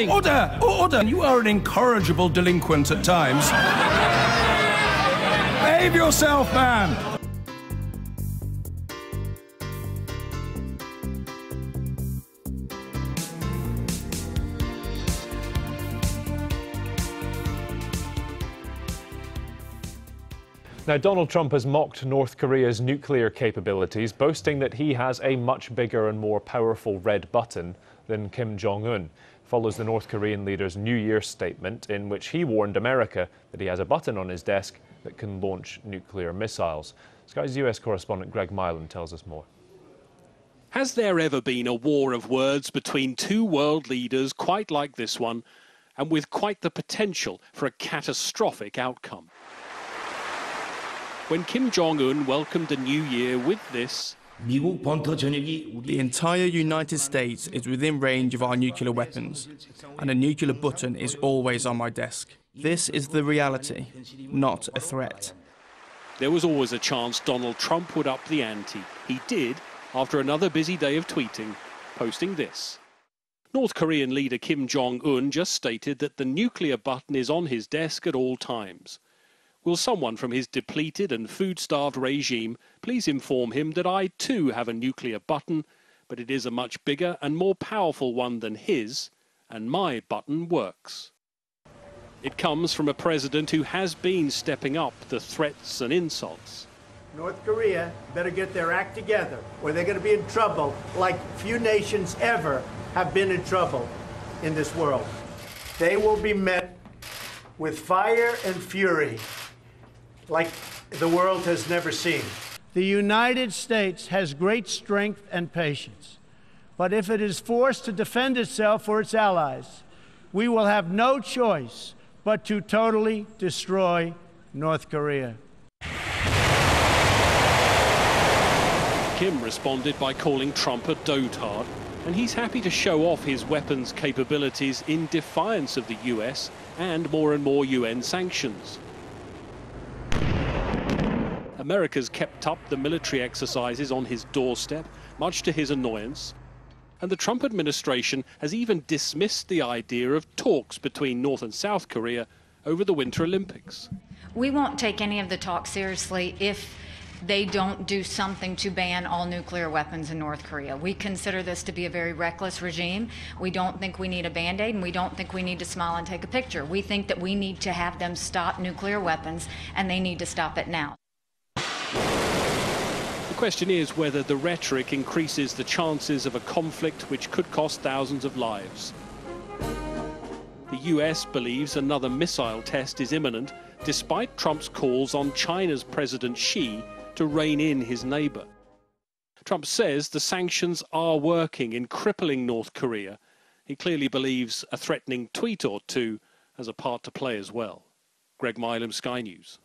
Order! Order! You are an incorrigible delinquent at times. Behave yourself, man! Now, Donald Trump has mocked North Korea's nuclear capabilities, boasting that he has a much bigger and more powerful red button than Kim Jong-un. Follows the North Korean leader's New Year's statement in which he warned America that he has a button on his desk that can launch nuclear missiles. Sky's US correspondent Greg Milan tells us more. Has there ever been a war of words between two world leaders quite like this one, and with quite the potential for a catastrophic outcome? When Kim Jong-un welcomed the new year with this, the entire United States is within range of our nuclear weapons, and a nuclear button is always on my desk. This is the reality, not a threat. There was always a chance Donald Trump would up the ante. He did, after another busy day of tweeting, posting this. North Korean leader Kim Jong-un just stated that the nuclear button is on his desk at all times. Will someone from his depleted and food-starved regime please inform him that I too have a nuclear button, but it is a much bigger and more powerful one than his, and my button works. It comes from a president who has been stepping up the threats and insults. North Korea better get their act together, or they're going to be in trouble like few nations ever have been in trouble in this world. They will be met with fire and fury like the world has never seen. The United States has great strength and patience, but if it is forced to defend itself or its allies, we will have no choice but to totally destroy North Korea. Kim responded by calling Trump a dotard, and he's happy to show off his weapons capabilities in defiance of the US and more UN sanctions. America's kept up the military exercises on his doorstep, much to his annoyance. And the Trump administration has even dismissed the idea of talks between North and South Korea over the Winter Olympics. We won't take any of the talks seriously if they don't do something to ban all nuclear weapons in North Korea. We consider this to be a very reckless regime. We don't think we need a Band-Aid, and we don't think we need to smile and take a picture. We think that we need to have them stop nuclear weapons, and they need to stop it now. The question is whether the rhetoric increases the chances of a conflict which could cost thousands of lives. The US believes another missile test is imminent, despite Trump's calls on China's President Xi to rein in his neighbor. Trump says the sanctions are working in crippling North Korea. He clearly believes a threatening tweet or two has a part to play as well. Greg Milan, Sky News.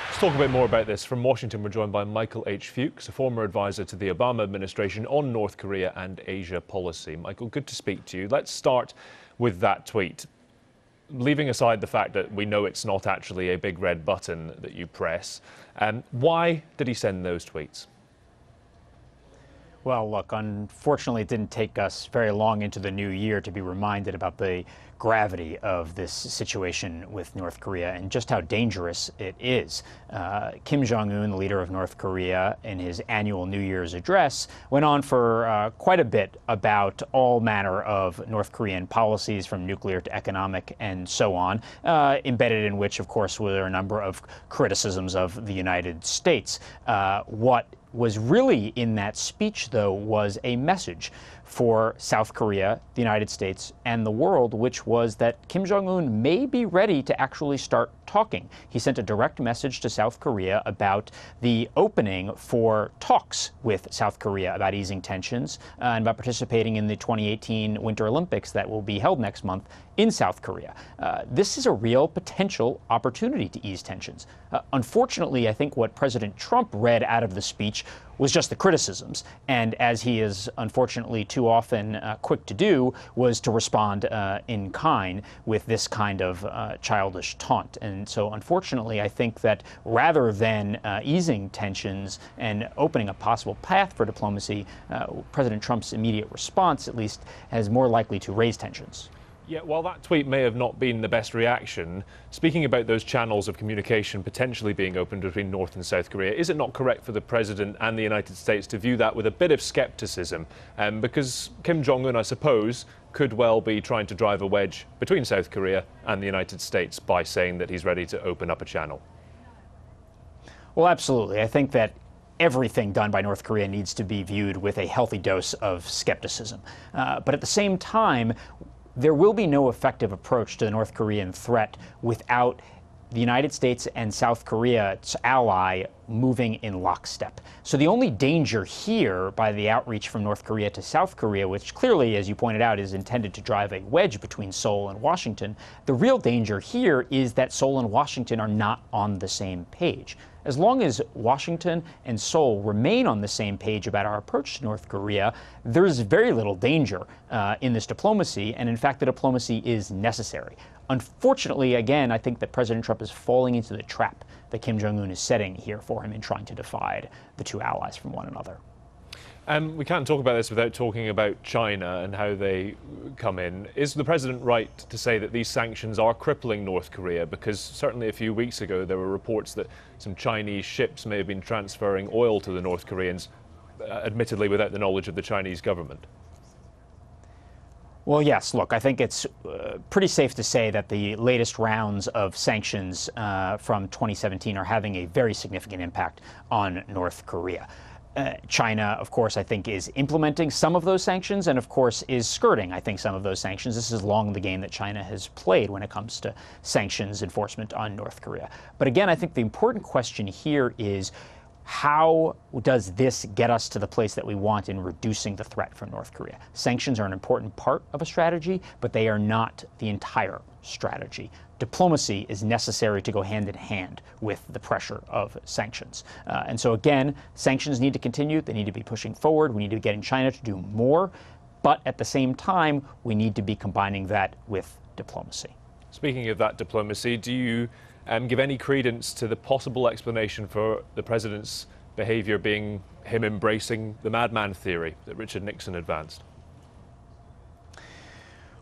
Let's talk a bit more about this. From Washington, we're joined by Michael H. Fuchs, a former advisor to the Obama administration on North Korea and Asia policy. Michael, good to speak to you. Let's start with that tweet. Leaving aside the fact that we know it's not actually a big red button that you press, why did he send those tweets? Well, look, unfortunately, it didn't take us very long into the new year to be reminded about the gravity of this situation with North Korea and just how dangerous it is. Kim Jong-un, the leader of North Korea, in his annual New Year's address, went on for quite a bit about all manner of North Korean policies, from nuclear to economic and so on, embedded in which, of course, were a number of criticisms of the United States. What was really in that speech, though, was a message for South Korea, the United States, and the world, which was that Kim Jong-un may be ready to actually start talking. He sent a direct message to South Korea about the opening for talks with South Korea about easing tensions and about participating in the 2018 Winter Olympics that will be held next month in South Korea. This is a real potential opportunity to ease tensions. Unfortunately, I think what President Trump read out of the speech was just the criticisms. And as he is unfortunately too often quick to do, was to respond in kind with this kind of childish taunt. And so unfortunately, I think that rather than easing tensions and opening a possible path for diplomacy, President Trump's immediate response, at least, is more likely to raise tensions. Yeah, while that tweet may have not been the best reaction, speaking about those channels of communication potentially being opened between North and South Korea, is it not correct for the President and the United States to view that with a bit of skepticism? Because Kim Jong-un, I suppose, could well be trying to drive a wedge between South Korea and the United States by saying that he's ready to open up a channel. Well, absolutely. I think that everything done by North Korea needs to be viewed with a healthy dose of skepticism. But at the same time, there will be no effective approach to the North Korean threat without the United States and South Korea's ally moving in lockstep. So the only danger here by the outreach from North Korea to South Korea, which clearly, as you pointed out, is intended to drive a wedge between Seoul and Washington, the real danger here is that Seoul and Washington are not on the same page. As long as Washington and Seoul remain on the same page about our approach to North Korea, there's very little danger in this diplomacy, and in fact, the diplomacy is necessary. Unfortunately, again, I think that President Trump is falling into the trap that Kim Jong-un is setting here for him in trying to divide the two allies from one another. We can't talk about this without talking about China and how they come in. Is the president right to say that these sanctions are crippling North Korea? Because certainly a few weeks ago there were reports that some Chinese ships may have been transferring oil to the North Koreans, admittedly without the knowledge of the Chinese government. Well, yes, look, I think it's pretty safe to say that the latest rounds of sanctions from 2017 are having a very significant impact on North Korea. China, of course, I think is implementing some of those sanctions and, of course, is skirting, I think, some of those sanctions. This is long the game that China has played when it comes to sanctions enforcement on North Korea. But again, I think the important question here is, how does this get us to the place that we want in reducing the threat from North Korea? Sanctions are an important part of a strategy, but they are not the entire strategy. Diplomacy is necessary to go hand in hand with the pressure of sanctions. And so again, sanctions need to continue. They need to be pushing forward. We need to be getting China to do more. But at the same time, we need to be combining that with diplomacy. Speaking of that diplomacy, do you give any credence to the possible explanation for the president's behavior being him embracing the madman theory that Richard Nixon advanced?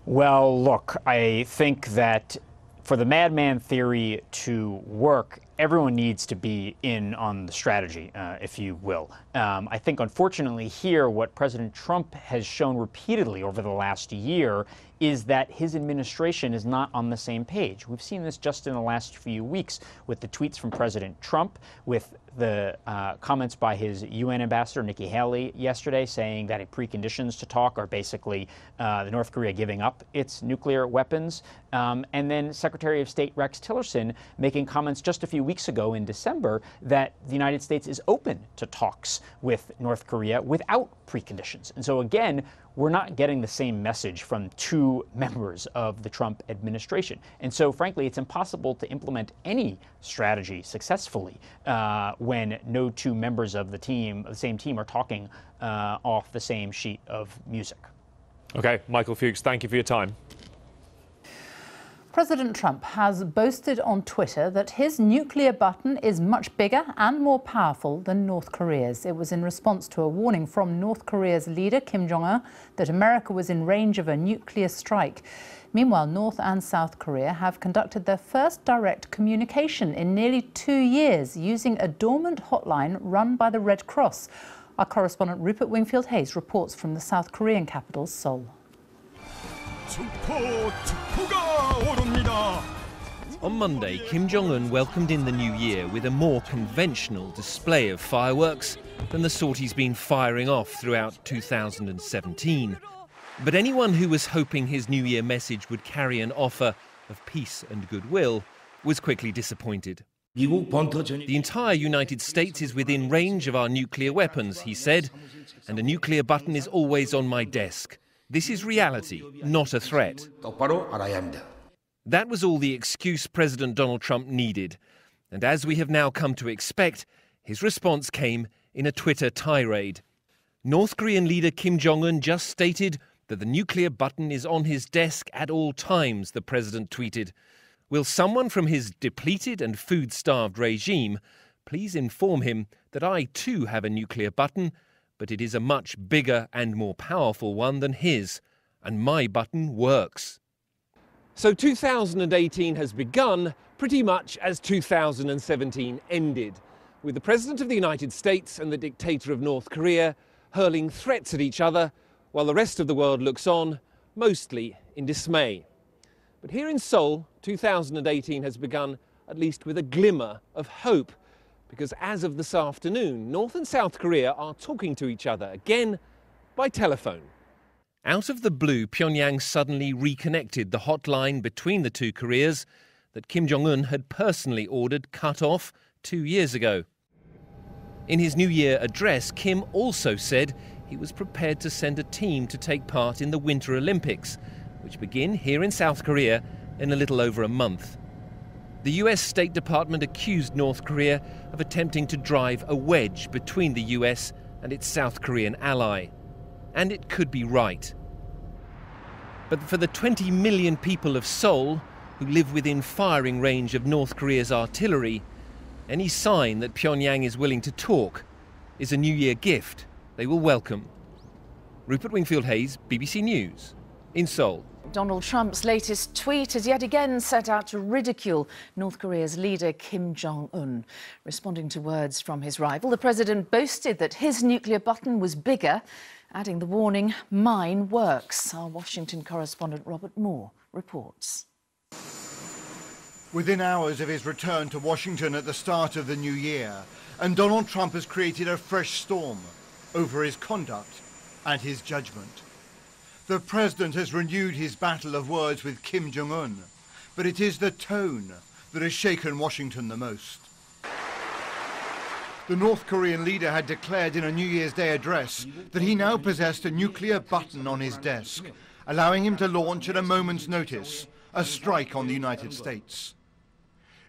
Well, look, I think that for the madman theory to work, everyone needs to be in on the strategy, if you will. I think, unfortunately, here, what President Trump has shown repeatedly over the last year is that his administration is not on the same page. We've seen this just in the last few weeks with the tweets from President Trump, with the comments by his UN ambassador, Nikki Haley, yesterday, saying that the preconditions to talk are basically the North Korea giving up its nuclear weapons. And then Secretary of State Rex Tillerson making comments just a few weeks ago in December that the United States is open to talks with North Korea without preconditions. And so again, we're not getting the same message from two members of the Trump administration. And so frankly, it's impossible to implement any strategy successfully when no two members of the same team are talking off the same sheet of music. Okay, Michael Fuchs, thank you for your time. President Trump has boasted on Twitter that his nuclear button is much bigger and more powerful than North Korea's. It was in response to a warning from North Korea's leader, Kim Jong-un, that America was in range of a nuclear strike. Meanwhile, North and South Korea have conducted their first direct communication in nearly 2 years using a dormant hotline run by the Red Cross. Our correspondent Rupert Wingfield-Hayes reports from the South Korean capital, Seoul. On Monday, Kim Jong-un welcomed in the new year with a more conventional display of fireworks than the sort he's been firing off throughout 2017. But anyone who was hoping his New Year message would carry an offer of peace and goodwill was quickly disappointed. The entire United States is within range of our nuclear weapons, he said, and a nuclear button is always on my desk. This is reality, not a threat. That was all the excuse President Donald Trump needed. And as we have now come to expect, his response came in a Twitter tirade. North Korean leader Kim Jong-un just stated that the nuclear button is on his desk at all times, the president tweeted. Will someone from his depleted and food-starved regime please inform him that I too have a nuclear button, but it is a much bigger and more powerful one than his, and my button works. So 2018 has begun pretty much as 2017 ended, with the President of the United States and the dictator of North Korea hurling threats at each other, while the rest of the world looks on, mostly in dismay. But here in Seoul, 2018 has begun at least with a glimmer of hope, because as of this afternoon, North and South Korea are talking to each other, again by telephone. Out of the blue, Pyongyang suddenly reconnected the hotline between the two Koreas that Kim Jong-un had personally ordered cut off 2 years ago. In his New Year address, Kim also said he was prepared to send a team to take part in the Winter Olympics, which begin here in South Korea in a little over a month. The US State Department accused North Korea of attempting to drive a wedge between the US and its South Korean ally. And it could be right. But for the 20 million people of Seoul who live within firing range of North Korea's artillery, any sign that Pyongyang is willing to talk is a New Year gift they will welcome. Rupert Wingfield-Hayes, BBC News, in Seoul. Donald Trump's latest tweet has yet again set out to ridicule North Korea's leader Kim Jong-un. Responding to words from his rival, the president boasted that his nuclear button was bigger, adding the warning, "Mine works." Our Washington correspondent Robert Moore reports. Within hours of his return to Washington at the start of the new year, and Donald Trump has created a fresh storm over his conduct and his judgment. The president has renewed his battle of words with Kim Jong-un, but it is the tone that has shaken Washington the most. The North Korean leader had declared in a New Year's Day address that he now possessed a nuclear button on his desk, allowing him to launch at a moment's notice a strike on the United States.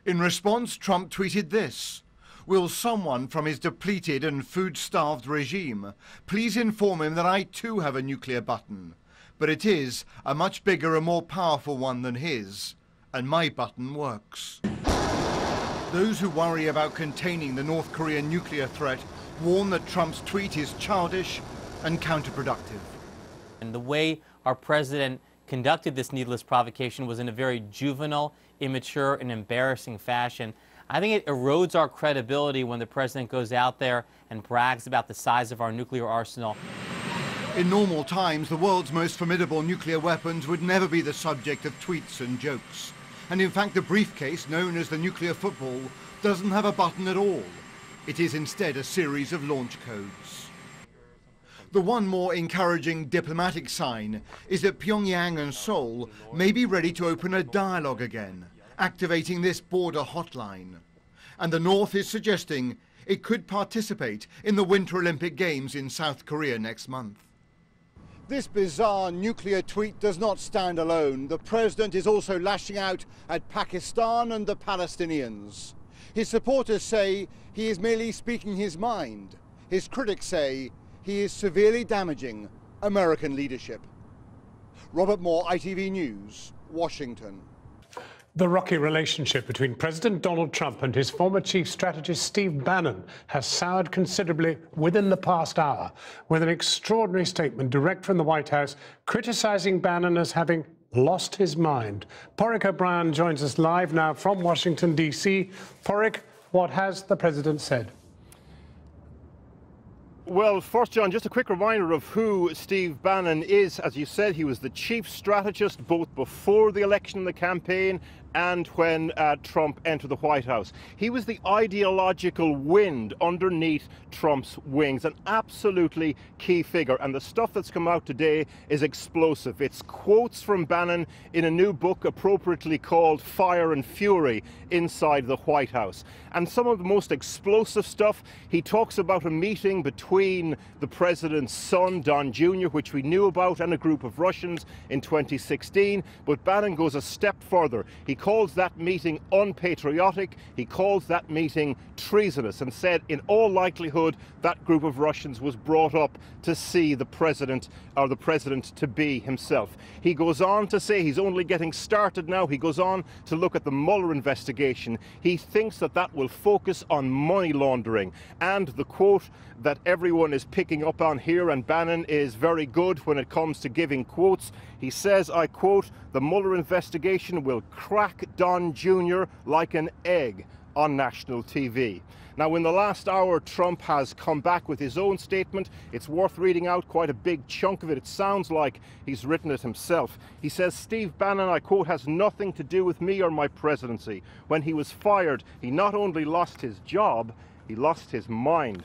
In response, Trump tweeted this: "Will someone from his depleted and food-starved regime please inform him that I too have a nuclear button, but it is a much bigger and more powerful one than his, and my button works." Those who worry about containing the North Korean nuclear threat warn that Trump's tweet is childish and counterproductive. And the way our president conducted this needless provocation was in a very juvenile, immature, and embarrassing fashion. I think it erodes our credibility when the president goes out there and brags about the size of our nuclear arsenal. In normal times, the world's most formidable nuclear weapons would never be the subject of tweets and jokes. And in fact, the briefcase, known as the nuclear football, doesn't have a button at all. It is instead a series of launch codes. The one more encouraging diplomatic sign is that Pyongyang and Seoul may be ready to open a dialogue again, activating this border hotline. And the North is suggesting it could participate in the Winter Olympic Games in South Korea next month. This bizarre nuclear tweet does not stand alone. The president is also lashing out at Pakistan and the Palestinians. His supporters say he is merely speaking his mind. His critics say he is severely damaging American leadership. Robert Moore, ITV News, Washington. The rocky relationship between President Donald Trump and his former chief strategist Steve Bannon has soured considerably within the past hour, with an extraordinary statement direct from the White House criticizing Bannon as having lost his mind. Porrick O'Brien joins us live now from Washington, D.C. Porrick, what has the president said? Well, first, John, just a quick reminder of who Steve Bannon is. As you said, he was the chief strategist both before the election and the campaign and when Trump entered the White House. He was the ideological wind underneath Trump's wings, an absolutely key figure. And the stuff that's come out today is explosive. It's quotes from Bannon in a new book appropriately called Fire and Fury Inside the White House. And some of the most explosive stuff, he talks about a meeting between between the president's son, Don Jr., which we knew about, and a group of Russians in 2016. But Bannon goes a step further. He calls that meeting unpatriotic. He calls that meeting treasonous, and said in all likelihood that group of Russians was brought up to see the president, or the president-to-be himself. He goes on to say he's only getting started now. He goes on to look at the Mueller investigation. He thinks that that will focus on money laundering. And the quote that everyone is picking up on here, and Bannon is very good when it comes to giving quotes. He says, I quote, "The Mueller investigation will crack Don Jr. like an egg on national TV." Now, in the last hour, Trump has come back with his own statement. It's worth reading out quite a big chunk of it. It sounds like he's written it himself. He says, Steve Bannon, I quote, "has nothing to do with me or my presidency. When he was fired, he not only lost his job, he lost his mind."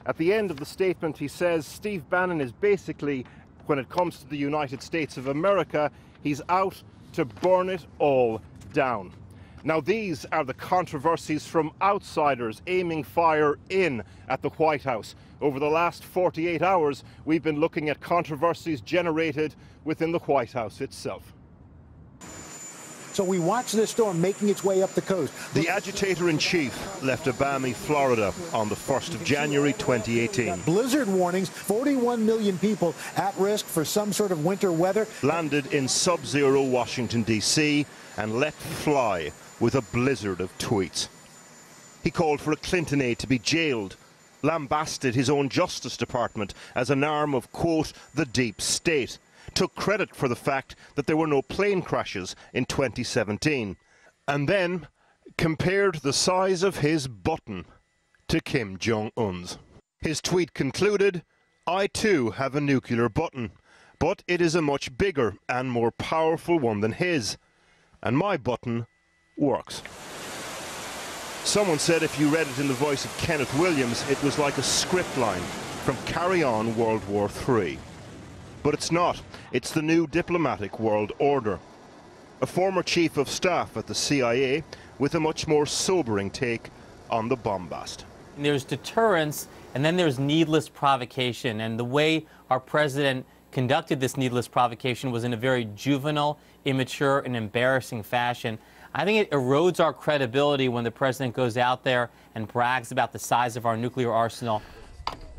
At the end of the statement, he says Steve Bannon is basically, when it comes to the United States of America, he's out to burn it all down. Now, these are the controversies from outsiders aiming fire in at the White House. Over the last 48 hours, we've been looking at controversies generated within the White House itself. So we watch this storm making its way up the coast. The agitator-in-chief left Miami, Florida on the 1st of January 2018. Blizzard warnings, 41 million people at risk for some sort of winter weather. Landed in sub-zero Washington, D.C. and let fly with a blizzard of tweets. He called for a Clinton aide to be jailed, lambasted his own Justice Department as an arm of, quote, the deep state, took credit for the fact that there were no plane crashes in 2017, and then compared the size of his button to Kim Jong-un's. His tweet concluded, I too have a nuclear button, but it is a much bigger and more powerful one than his, and my button works. Someone said if you read it in the voice of Kenneth Williams, it was like a script line from Carry On World War III. But it's not. It's the new diplomatic world order. A former chief of staff at the CIA with a much more sobering take on the bombast. There's deterrence, and then there's needless provocation. And the way our president conducted this needless provocation was in a very juvenile, immature, and embarrassing fashion. I think it erodes our credibility when the president goes out there and brags about the size of our nuclear arsenal.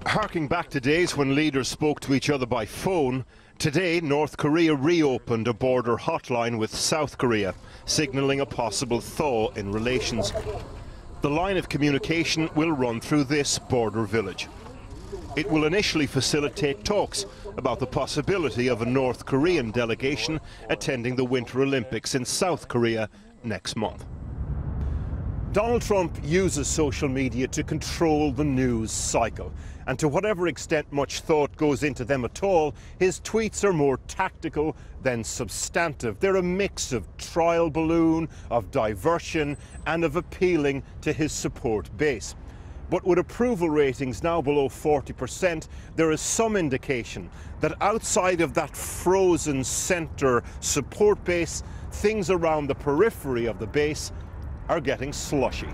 Harking back to days when leaders spoke to each other by phone, today North Korea reopened a border hotline with South Korea, signaling a possible thaw in relations. The line of communication will run through this border village. It will initially facilitate talks about the possibility of a North Korean delegation attending the Winter Olympics in South Korea next month. Donald Trump uses social media to control the news cycle, and to whatever extent much thought goes into them at all, his tweets are more tactical than substantive. They're a mix of trial balloon, of diversion, and of appealing to his support base. But with approval ratings now below 40%, there is some indication that outside of that frozen centre support base, things around the periphery of the base are getting slushy.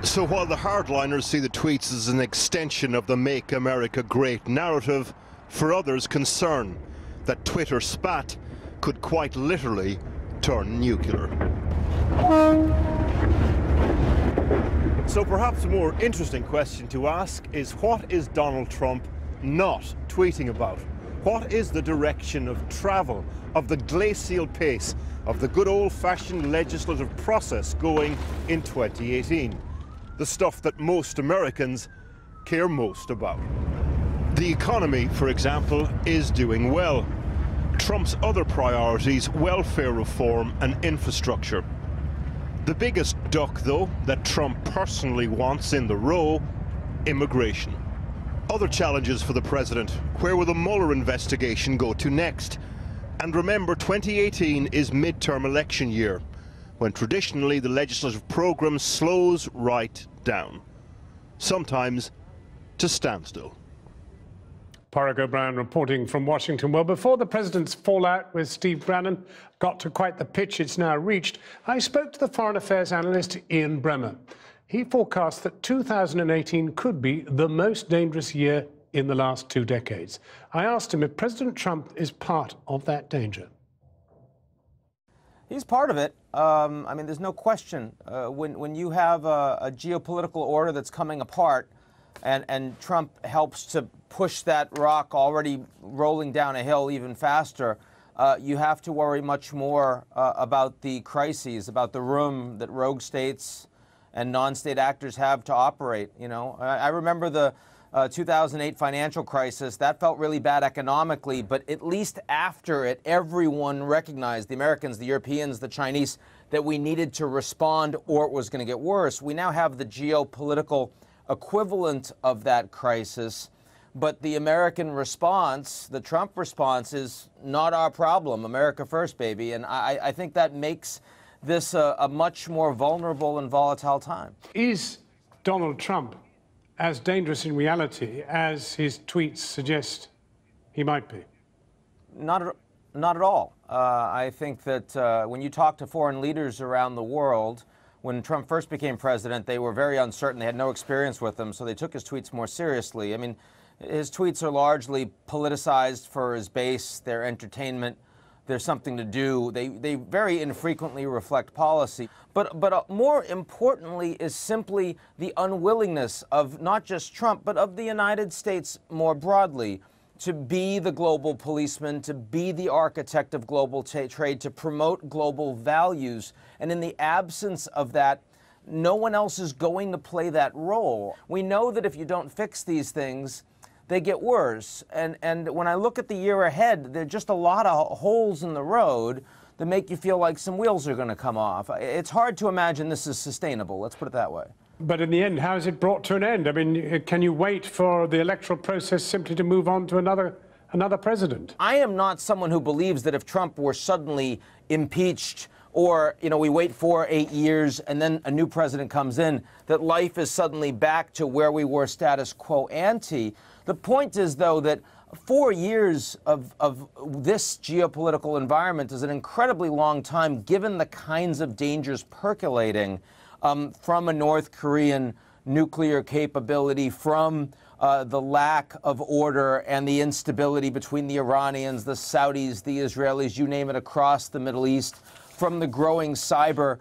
So while the hardliners see the tweets as an extension of the Make America Great narrative, for others concern that Twitter spat could quite literally turn nuclear. So perhaps a more interesting question to ask is, what is Donald Trump not tweeting about? What is the direction of travel, of the glacial pace, of the good old-fashioned legislative process going in 2018? The stuff that most Americans care most about. The economy, for example, is doing well. Trump's other priorities, welfare reform and infrastructure. The biggest duck, though, that Trump personally wants in the row, immigration. Other challenges for the president. Where will the Mueller investigation go to next? And remember, 2018 is midterm election year, when traditionally the legislative program slows right down, sometimes to standstill. Parag O'Brien reporting from Washington. Well, before the president's fallout with Steve Bannon got to quite the pitch it's now reached, I spoke to the foreign affairs analyst Ian Bremmer. He forecasts that 2018 could be the most dangerous year in the last 2 decades. I asked him if President Trump is part of that danger. He's part of it. I mean, there's no question. When you have a geopolitical order that's coming apart, and Trump helps to push that rock already rolling down a hill even faster, you have to worry much more about the crises, about the room that rogue states and non-state actors have to operate. You know, I remember the 2008 financial crisis. That felt really bad economically, but at least after it, everyone recognized, the Americans, the Europeans, the Chinese, that we needed to respond or it was going to get worse. We now have the geopolitical equivalent of that crisis, but the American response, the Trump response, is not our problem. America first, baby. And I think that makes this a much more vulnerable and volatile time. Is Donald Trump as dangerous in reality as his tweets suggest he might be? Not at all. I think that when you talk to foreign leaders around the world, when Trump first became president, they were very uncertain. They had no experience with him, so they took his tweets more seriously. I mean, his tweets are largely politicized for his base, their entertainment. There's something to do. They very infrequently reflect policy. But more importantly is simply the unwillingness of not just Trump, but of the United States more broadly to be the global policeman, to be the architect of global trade, to promote global values. And in the absence of that, no one else is going to play that role. We know that if you don't fix these things, they get worse. And when I look at the year ahead, there are just a lot of holes in the road that make you feel like some wheels are going to come off. It's hard to imagine this is sustainable. Let's put it that way. But in the end, how is it brought to an end? I mean, can you wait for the electoral process simply to move on to another president? I am not someone who believes that if Trump were suddenly impeached or, you know, we wait 4 or 8 years and then a new president comes in, that life is suddenly back to where we were status quo ante. The point is, though, that 4 years of this geopolitical environment is an incredibly long time, given the kinds of dangers percolating from a North Korean nuclear capability, from the lack of order and the instability between the Iranians, the Saudis, the Israelis, you name it, across the Middle East, from the growing cyber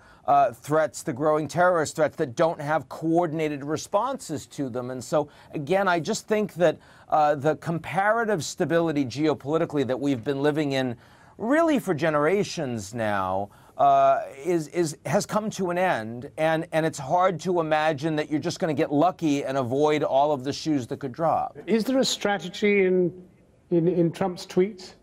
threats, the growing terrorist threats that don't have coordinated responses to them. And so, again, I just think that the comparative stability geopolitically that we've been living in really for generations now has come to an end. And it's hard to imagine that you're just going to get lucky and avoid all of the shoes that could drop. Is there a strategy in Trump's tweets?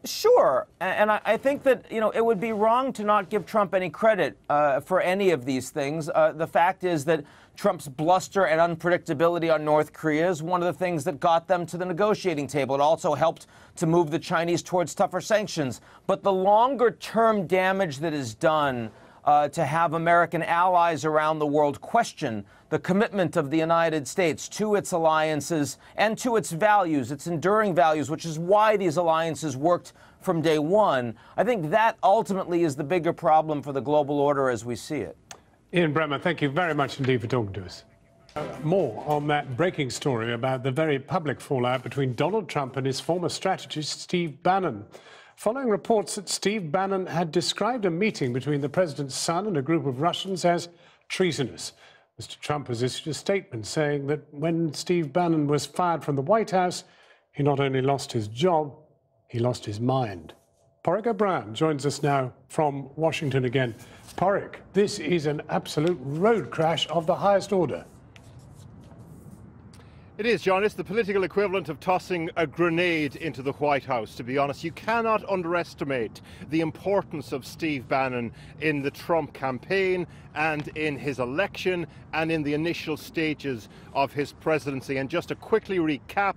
Sure. And I think that, you know, it would be wrong to not give Trump any credit for any of these things. The fact is that Trump's bluster and unpredictability on North Korea is one of the things that got them to the negotiating table. It also helped to move the Chinese towards tougher sanctions. But the longer-term damage that is done to have American allies around the world question the commitment of the United States to its alliances and to its values, its enduring values, which is why these alliances worked from day one. I think that ultimately is the bigger problem for the global order as we see it. Ian Bremmer, thank you very much indeed for talking to us. More on that breaking story about the very public fallout between Donald Trump and his former strategist, Steve Bannon. Following reports that Steve Bannon had described a meeting between the president's son and a group of Russians as treasonous. Mr. Trump has issued a statement saying that when Steve Bannon was fired from the White House, he not only lost his job, he lost his mind. Porrick O'Brien joins us now from Washington again. Porrick, this is an absolute road crash of the highest order. It is, John. It's the political equivalent of tossing a grenade into the White House, to be honest. You cannot underestimate the importance of Steve Bannon in the Trump campaign and in his election and in the initial stages of his presidency. And just to quickly recap,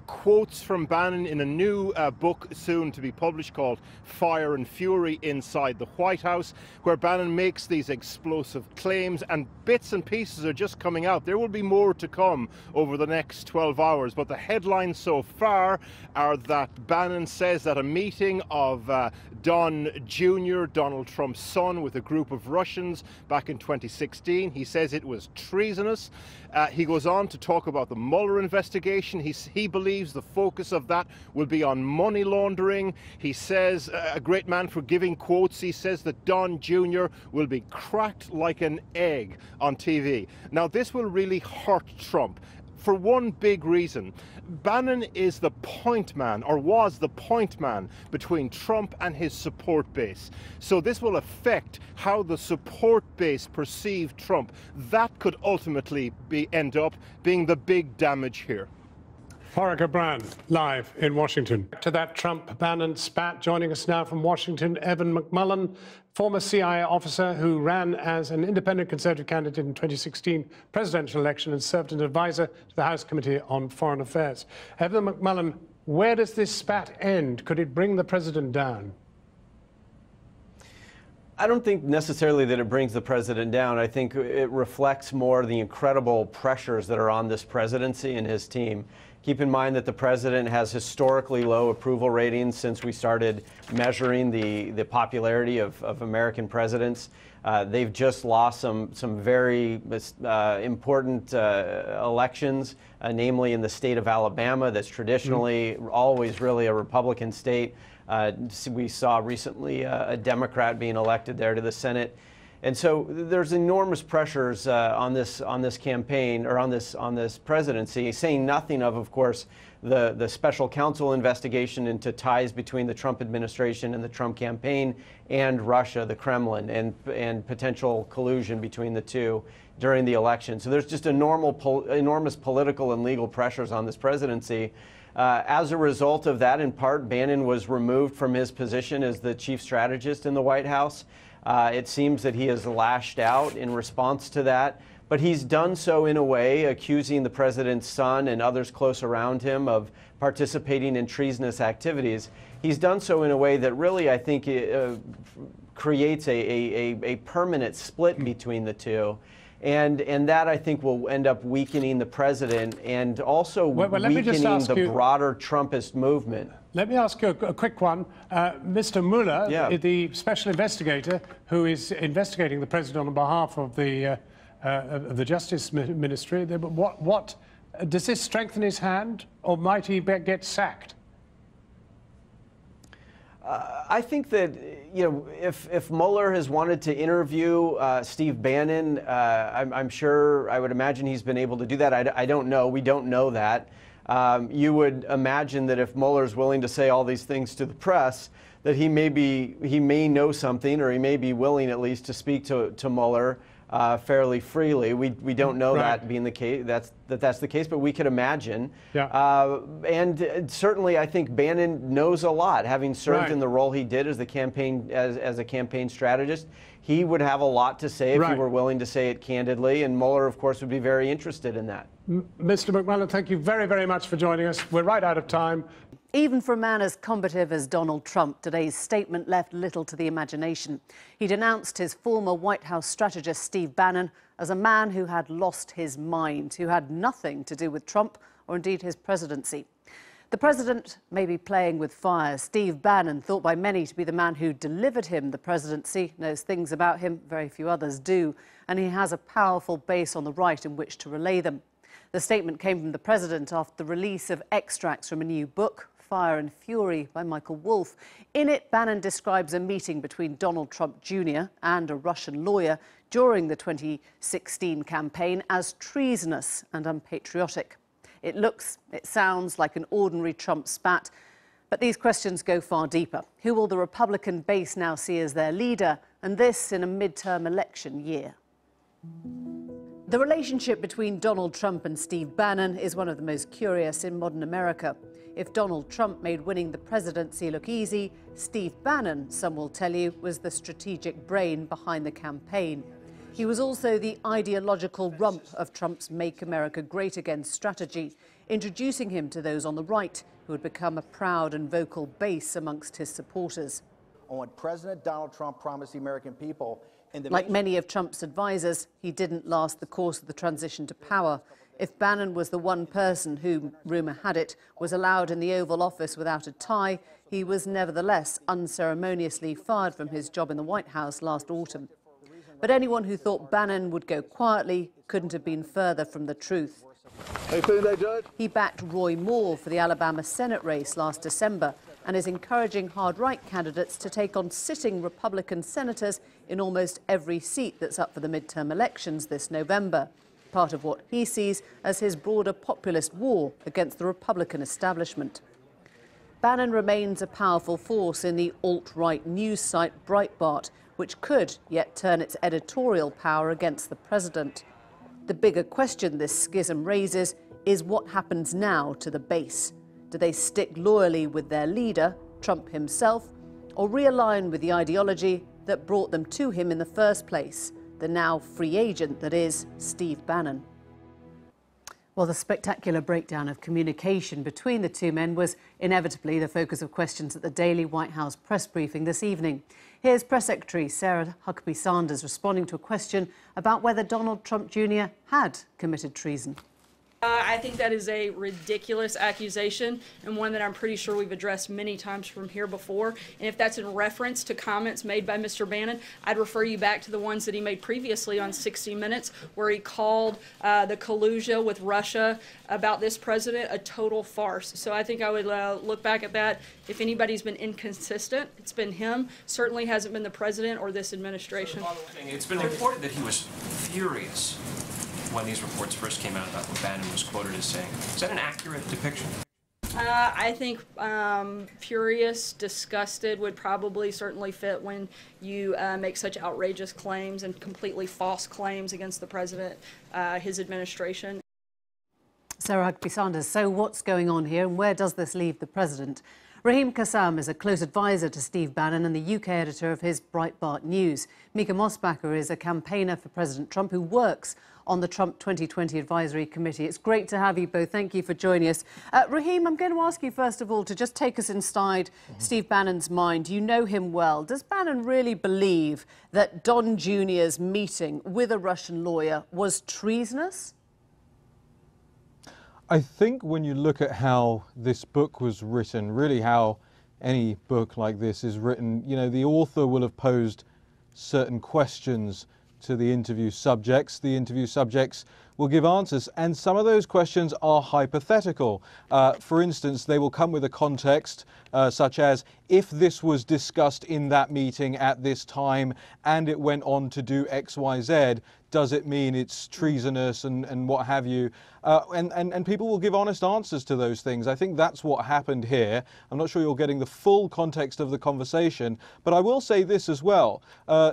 quotes from Bannon in a new book soon to be published called Fire and Fury Inside the White House, where Bannon makes these explosive claims, and bits and pieces are just coming out. There will be more to come over the next next 12 hours. But the headlines so far are that Bannon says that a meeting of Don Jr., Donald Trump's son, with a group of Russians back in 2016, he says it was treasonous. He goes on to talk about the Mueller investigation. He believes the focus of that will be on money laundering. He says, a great man for giving quotes, he says that Don Jr. will be cracked like an egg on TV. Now, this will really hurt Trump for one big reason. Bannon is the point man, or was the point man, between Trump and his support base. So this will affect how the support base perceive Trump. That could ultimately end up being the big damage here. Warwick O'Brien, live in Washington. To that Trump-Bannon spat, joining us now from Washington, Evan McMullin, former CIA officer who ran as an independent Conservative candidate in the 2016 presidential election and served as an advisor to the House Committee on Foreign Affairs. Evan McMullin, where does this spat end? Could it bring the president down? I don't think necessarily that it brings the president down. I think it reflects more the incredible pressures that are on this presidency and his team. Keep in mind that the president has historically low approval ratings since we started measuring the popularity of American presidents. They've just lost some very important elections, namely in the state of Alabama, that's traditionally always really a Republican state. We saw recently a Democrat being elected there to the Senate. And so there's enormous pressures on this campaign, or on this presidency, saying nothing of course, the special counsel investigation into ties between the Trump administration and the Trump campaign and Russia, the Kremlin, and potential collusion between the two during the election. So there's just enormous political and legal pressures on this presidency. As a result of that, in part, Bannon was removed from his position as the chief strategist in the White House. It seems that he has lashed out in response to that, but he's done so in a way accusing the president's son and others close around him of participating in treasonous activities. He's done so in a way that really, I think, creates a permanent split between the two. And that, I think, will end up weakening the president and also weakening the broader Trumpist movement. Let me ask you a quick one. Mr. Mueller, the special investigator who is investigating the president on behalf of the Justice Ministry, what does this strengthen his hand, or might he get sacked? I think that, if Mueller has wanted to interview Steve Bannon, I'm sure, I would imagine he's been able to do that. I don't know. We don't know that. You would imagine that if Mueller's willing to say all these things to the press, that he may know something, or he may be willing at least to speak to Mueller fairly freely. We don't know that being the case. That's the case, but we could imagine. And certainly, I think Bannon knows a lot, having served in the role he did as a campaign strategist. He would have a lot to say if he were willing to say it candidly, and Mueller, of course, would be very interested in that. Mr. McMullin, thank you very, very much for joining us. We're right out of time. Even for a man as combative as Donald Trump, today's statement left little to the imagination. He denounced his former White House strategist, Steve Bannon, as a man who had lost his mind, who had nothing to do with Trump or indeed his presidency. The president may be playing with fire. Steve Bannon, thought by many to be the man who delivered him the presidency, knows things about him very few others do, and he has a powerful base on the right in which to relay them. The statement came from the president after the release of extracts from a new book, Fire and Fury, by Michael Wolff. In it, Bannon describes a meeting between Donald Trump Jr. and a Russian lawyer during the 2016 campaign as treasonous and unpatriotic. It sounds like an ordinary Trump spat, but these questions go far deeper. Who will the Republican base now see as their leader, and this in a midterm election year? The relationship between Donald Trump and Steve Bannon is one of the most curious in modern America. If Donald Trump made winning the presidency look easy, Steve Bannon, some will tell you, was the strategic brain behind the campaign. He was also the ideological rump of Trump's Make America Great Again strategy, introducing him to those on the right who had become a proud and vocal base amongst his supporters. On what President Donald Trump promised the American people. Like many of Trump's advisors, he didn't last the course of the transition to power. If Bannon was the one person who, rumour had it, was allowed in the Oval Office without a tie, he was nevertheless unceremoniously fired from his job in the White House last autumn. But anyone who thought Bannon would go quietly couldn't have been further from the truth. He backed Roy Moore for the Alabama Senate race last December and is encouraging hard-right candidates to take on sitting Republican senators in almost every seat that's up for the midterm elections this November, part of what he sees as his broader populist war against the Republican establishment. Bannon remains a powerful force in the alt-right news site Breitbart, which could yet turn its editorial power against the president. The bigger question this schism raises is what happens now to the base. Do they stick loyally with their leader, Trump himself, or realign with the ideology that brought them to him in the first place, the now free agent that is Steve Bannon? Well, the spectacular breakdown of communication between the two men was inevitably the focus of questions at the daily White House press briefing this evening. Here's Press Secretary Sarah Huckabee Sanders responding to a question about whether Donald Trump Jr. had committed treason. I think that is a ridiculous accusation and one that I'm pretty sure we've addressed many times from here before. And if that's in reference to comments made by Mr. Bannon, I'd refer you back to the ones that he made previously on 60 Minutes, where he called the collusion with Russia about this president a total farce. So I think I would look back at that. If anybody's been inconsistent, it's been him. Certainly hasn't been the president or this administration. It's been reported that he was furious when these reports first came out about what Bannon was quoted as saying. Is that an accurate depiction? I think furious, disgusted would probably certainly fit when you make such outrageous claims and completely false claims against the president, his administration. Sarah Huckabee Sanders, so what's going on here and where does this leave the president? Raheem Kassam is a close advisor to Steve Bannon and the UK editor of his Breitbart News. Mika Mosbacher is a campaigner for President Trump who works on the Trump 2020 Advisory Committee. It's great to have you both. Thank you for joining us. Raheem, I'm going to ask you first of all to just take us inside Steve Bannon's mind. You know him well. Does Bannon really believe that Don Jr.'s meeting with a Russian lawyer was treasonous? I think when you look at how this book was written, really how any book like this is written, you know, the author will have posed certain questions to the interview subjects. The interview subjects will give answers, and some of those questions are hypothetical. For instance, they will come with a context such as, if this was discussed in that meeting at this time and it went on to do X, Y, Z, does it mean it's treasonous and what have you? And people will give honest answers to those things. I think that's what happened here. I'm not sure you're getting the full context of the conversation, but I will say this as well.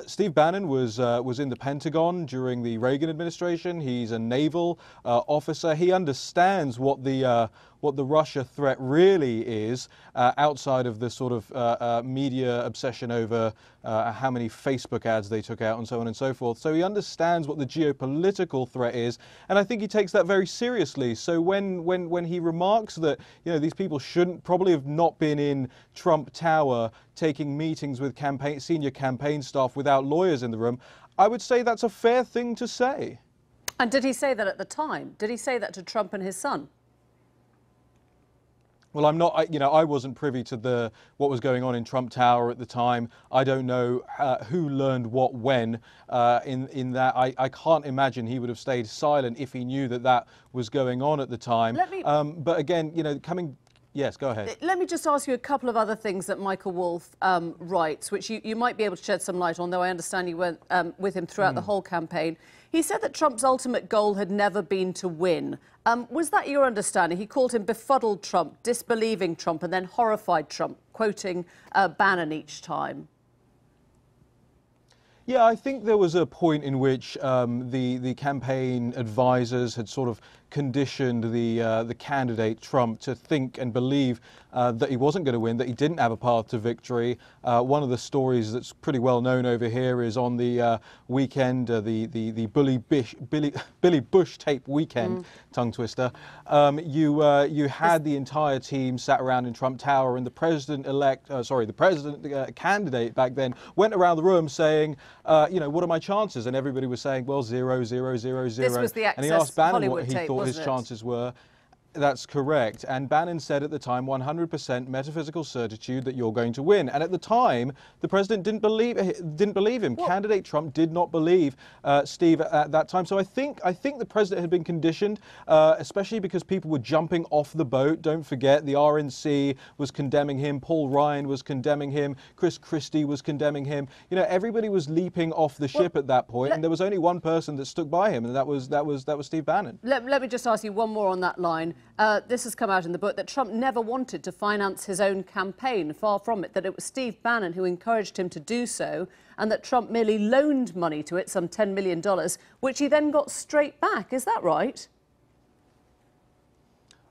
Steve Bannon was in the Pentagon during the Reagan administration. He's a naval officer. He understands what the Russia threat really is, outside of the sort of media obsession over how many Facebook ads they took out and so on and so forth. So he understands what the geopolitical threat is, and I think he takes that very seriously. So when he remarks that, you know, these people shouldn't probably have not been in Trump Tower taking meetings with senior campaign staff without lawyers in the room, I would say that's a fair thing to say. And did he say that at the time? Did he say that to Trump and his son? Well, I'm not, you know, I wasn't privy to what was going on in Trump Tower at the time. I don't know who learned what when in that. I can't imagine he would have stayed silent if he knew that that was going on at the time. But again, you know, yes, go ahead. Let me just ask you a couple of other things that Michael Wolff writes, which you might be able to shed some light on, though I understand you went with him throughout the whole campaign. He said that Trump's ultimate goal had never been to win. Was that your understanding? He called him befuddled Trump, disbelieving Trump, and then horrified Trump, quoting Bannon each time. Yeah, I think there was a point in which the campaign advisors had sort of conditioned the candidate Trump to think and believe that he wasn't going to win, that he didn't have a path to victory. One of the stories that's pretty well known over here is on the weekend, the Billy Bush tape weekend, tongue twister. You had the entire team sat around in Trump Tower, and the president candidate back then went around the room saying, you know, what are my chances? And everybody was saying, well, 0, 0, 0, 0. This was the and he asked Bannon Hollywood what he tape, thought his chances were. That's correct. And Bannon said at the time, 100% metaphysical certitude that you're going to win. And at the time, the president didn't believe him. What? Candidate Trump did not believe Steve at that time. So I think the president had been conditioned, especially because people were jumping off the boat. Don't forget, the RNC was condemning him. Paul Ryan was condemning him. Chris Christie was condemning him. You know, everybody was leaping off the ship at that point, and there was only one person that stuck by him, and that was Steve Bannon. Let me just ask you one more on that line. This has come out in the book that Trump never wanted to finance his own campaign, far from it, that it was Steve Bannon who encouraged him to do so, and that Trump merely loaned money to it, some $10 million, which he then got straight back. Is that right?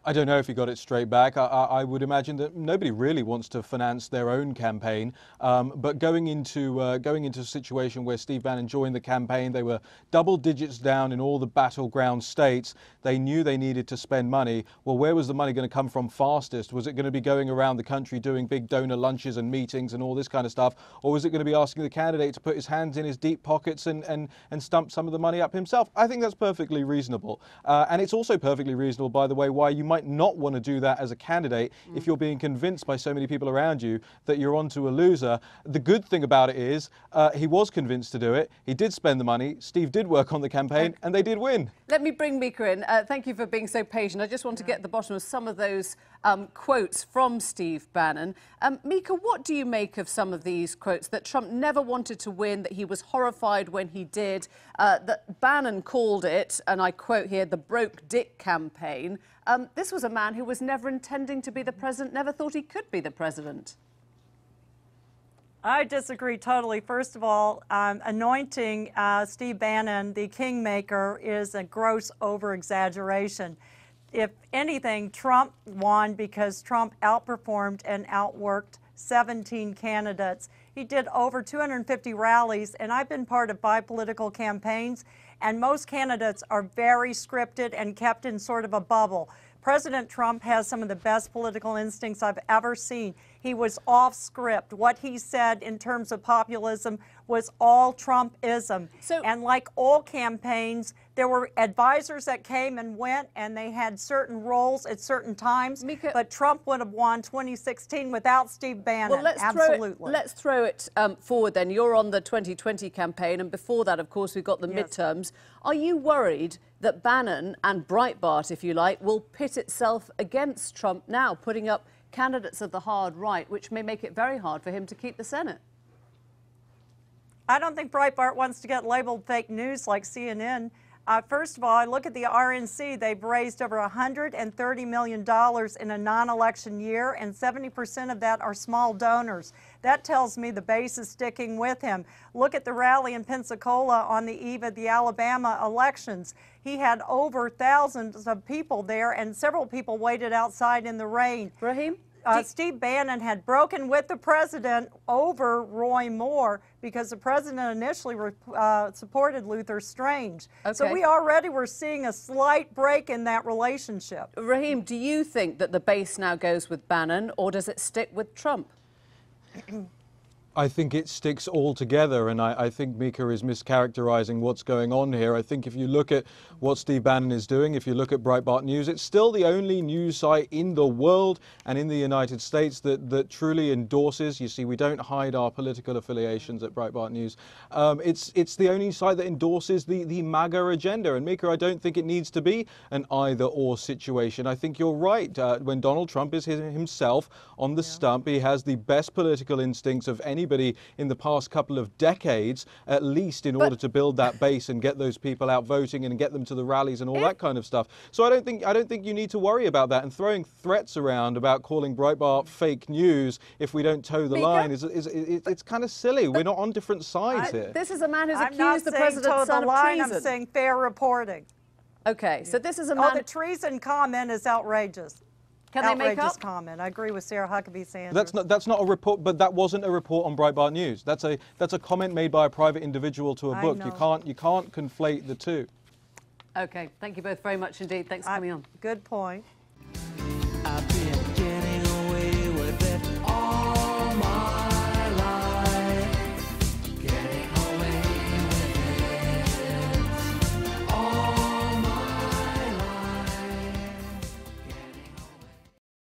I don't know if he got it straight back. I would imagine that nobody really wants to finance their own campaign. But going into a situation where Steve Bannon joined the campaign, they were double digits down in all the battleground states. They knew they needed to spend money. Well, where was the money going to come from fastest? Was it going to be going around the country doing big donor lunches and meetings and all this kind of stuff? Or was it going to be asking the candidate to put his hands in his deep pockets and stump some of the money up himself? I think that's perfectly reasonable. And it's also perfectly reasonable, by the way, why you might not want to do that as a candidate if you're being convinced by so many people around you that you're onto a loser. The good thing about it is he was convinced to do it. He did spend the money. Steve did work on the campaign, and they did win. Let me bring Mika in. Thank you for being so patient. I just want to get to the bottom of some of those quotes from Steve Bannon. Mika, what do you make of some of these quotes? That Trump never wanted to win, that he was horrified when he did, that Bannon called it, and I quote here, the broke dick campaign. This was a man who was never intending to be the president, never thought he could be the president. I disagree totally. First of all, anointing Steve Bannon the kingmaker is a gross over-exaggeration. If anything, Trump won because Trump outperformed and outworked 17 candidates. He did over 250 rallies, and I've been part of 5 political campaigns, and most candidates are very scripted and kept in sort of a bubble. President Trump has some of the best political instincts I've ever seen. He was off script. What he said in terms of populism was all Trumpism. And like all campaigns, there were advisors that came and went, and they had certain roles at certain times. But Trump would have won 2016 without Steve Bannon. Well, let's throw it forward then. You're on the 2020 campaign, and before that, of course, we've got the midterms. Are you worried that Bannon and Breitbart, if you like, will pit itself against Trump now, putting up candidates of the hard right, which may make it very hard for him to keep the Senate? I don't think Breitbart wants to get labeled fake news like CNN. First of all, I look at the RNC. They've raised over $130 million in a non-election year, and 70% of that are small donors. That tells me the base is sticking with him. Look at the rally in Pensacola on the eve of the Alabama elections. He had over thousands of people there, and several people waited outside in the rain. Raheem? Steve Bannon had broken with the president over Roy Moore because the president initially supported Luther Strange. So we already were seeing a slight break in that relationship. Raheem, do you think that the base now goes with Bannon, or does it stick with Trump? I think it sticks all together, and I think Mika is mischaracterizing what's going on here. I think if you look at what Steve Bannon is doing, if you look at Breitbart News, it's still the only news site in the world and in the United States that truly endorses. You see, we don't hide our political affiliations at Breitbart News. It's the only site that endorses the MAGA agenda. And Mika, I don't think it needs to be an either-or situation. I think you're right. When Donald Trump is himself on the stump, he has the best political instincts of anybody in the past couple of decades, at least in order to build that base and get those people out voting and get them to the rallies and all that kind of stuff. So I don't think you need to worry about that. And throwing threats around about calling Breitbart fake news if we don't toe the line it's kind of silly. We're not on different sides here. This is a man who's accused the president's son of treason. I'm saying fair reporting. Okay, so this is a man... Oh, the treason comment is outrageous. Can they make up? Outrageous comment. I agree with Sarah Huckabee Sanders. That's not a report, but that wasn't a report on Breitbart News. That's a comment made by a private individual to a book. You can't conflate the two. Okay, thank you both very much indeed. Thanks for coming on. Good point.